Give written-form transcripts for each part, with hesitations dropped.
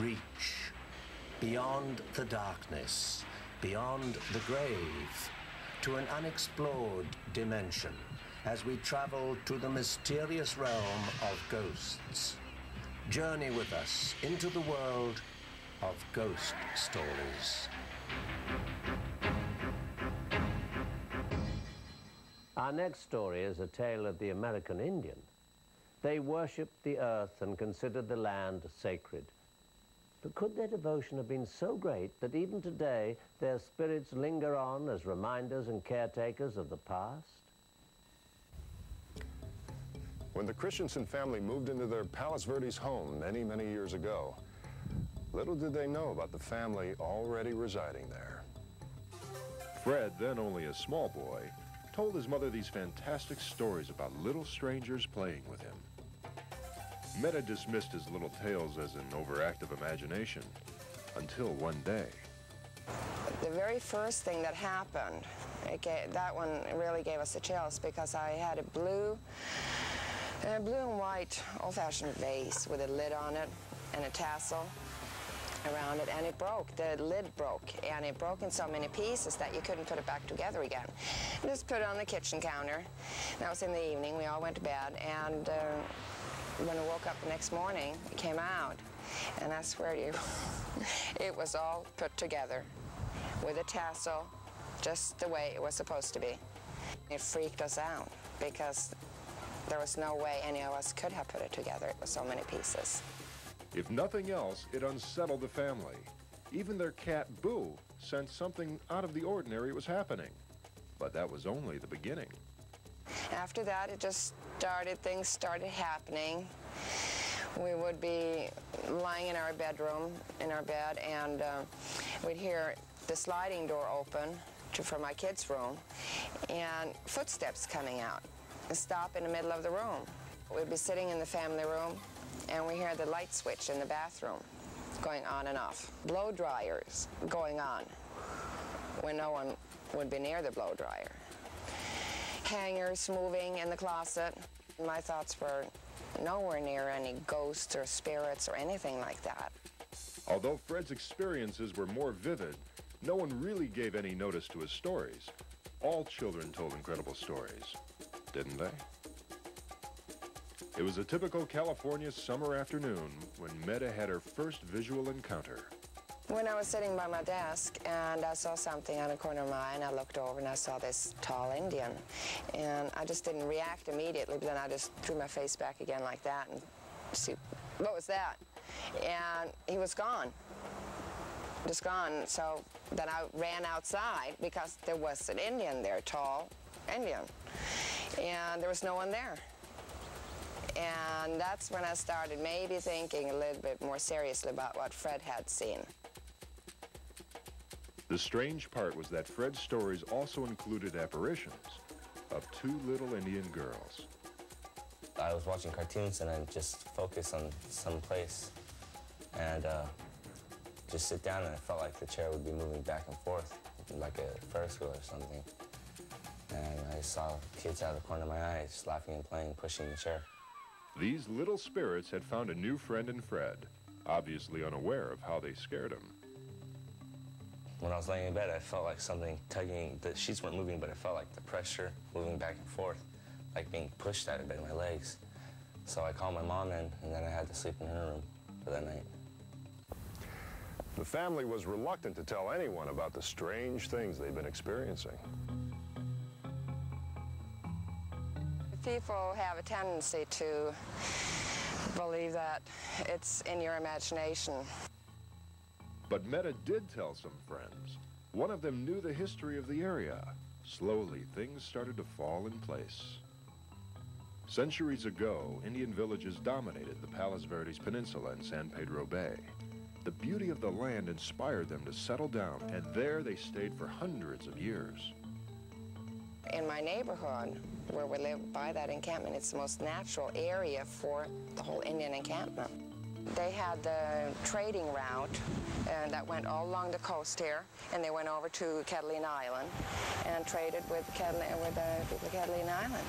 reach beyond the darkness, beyond the grave, to an unexplored dimension as we travel to the mysterious realm of ghosts. Journey with us into the world of ghost stories. Our next story is a tale of the American Indian. They worshipped the earth and considered the land sacred. But could their devotion have been so great that even today their spirits linger on as reminders and caretakers of the past? When the Christensen family moved into their Palos Verdes home many, many years ago, little did they know about the family already residing there. Fred, then only a small boy, told his mother these fantastic stories about little strangers playing with him. Meta dismissed his little tales as an overactive imagination, until one day. The very first thing that happened, that one really gave us the chills, because I had a blue and white old-fashioned vase with a lid on it and a tassel around it, and it broke. The lid broke, and it broke in so many pieces that you couldn't put it back together again. Just put it on the kitchen counter. That was in the evening. We all went to bed, and when we woke up the next morning, it came out, and I swear to you, it was all put together with a tassel, just the way it was supposed to be. It freaked us out, because there was no way any of us could have put it together. It was so many pieces. If nothing else, it unsettled the family. Even their cat, Boo, sensed something out of the ordinary was happening. But that was only the beginning. After that, it just started, things started happening. We would be lying in our bedroom, in our bed, and we'd hear the sliding door open from my kids' room, and footsteps coming out and stop in the middle of the room. We'd be sitting in the family room, and we hear the light switch in the bathroom going on and off. Blow dryers going on when no one would be near the blow dryer. Hangers moving in the closet. My thoughts were nowhere near any ghosts or spirits or anything like that. Although Fred's experiences were more vivid, no one really gave any notice to his stories. All children told incredible stories, didn't they? It was a typical California summer afternoon when Meta had her first visual encounter. When I was sitting by my desk and I saw something on the corner of my eye, and I looked over and I saw this tall Indian. And I just didn't react immediately, but then I just threw my face back again like that and see, what was that? And he was gone, just gone. So then I ran outside because there was an Indian there, tall Indian, and there was no one there. And that's when I started maybe thinking a little bit more seriously about what Fred had seen. The strange part was that Fred's stories also included apparitions of two little Indian girls. I was watching cartoons and I'd just focus on some place and just sit down, and I felt like the chair would be moving back and forth like a Ferris wheel or something. And I saw kids out of the corner of my eye just laughing and playing, pushing the chair. These little spirits had found a new friend in Fred, obviously unaware of how they scared him. When I was laying in bed, I felt like something tugging. The sheets weren't moving, but I felt like the pressure moving back and forth, like being pushed out of bed in my legs. So I called my mom in, and then I had to sleep in her room for that night. The family was reluctant to tell anyone about the strange things they'd been experiencing. People have a tendency to believe that it's in your imagination. But Meta did tell some friends. One of them knew the history of the area. Slowly, things started to fall in place. Centuries ago, Indian villages dominated the Palos Verdes Peninsula and San Pedro Bay. The beauty of the land inspired them to settle down, and there they stayed for hundreds of years. In my neighborhood, where we live by that encampment, it's the most natural area for the whole Indian encampment. They had the trading route that went all along the coast here, and they went over to Catalina Island and traded with people of Catalina Island.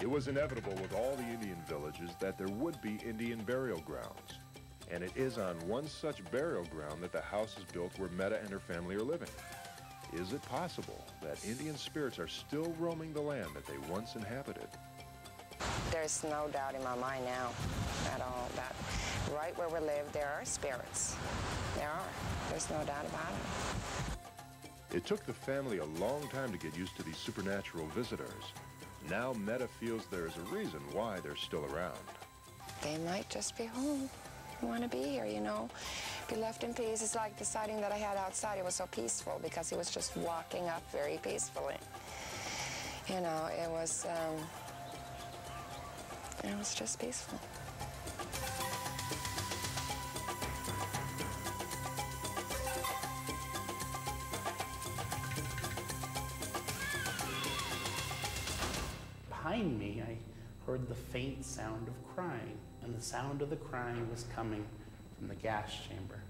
It was inevitable with all the Indian villages that there would be Indian burial grounds. And it is on one such burial ground that the house is built where Meta and her family are living. Is it possible that Indian spirits are still roaming the land that they once inhabited? There's no doubt in my mind now at all that right where we live, there are spirits. There are. There's no doubt about it. It took the family a long time to get used to these supernatural visitors. Now Meta feels there is a reason why they're still around. They might just be home. Want to be here, you know, be left in peace. It's like the sighting that I had outside. It was so peaceful because he was just walking up very peacefully. You know, it was just peaceful. Behind me, I heard the faint sound of crying, and the sound of the crying was coming from the gas chamber.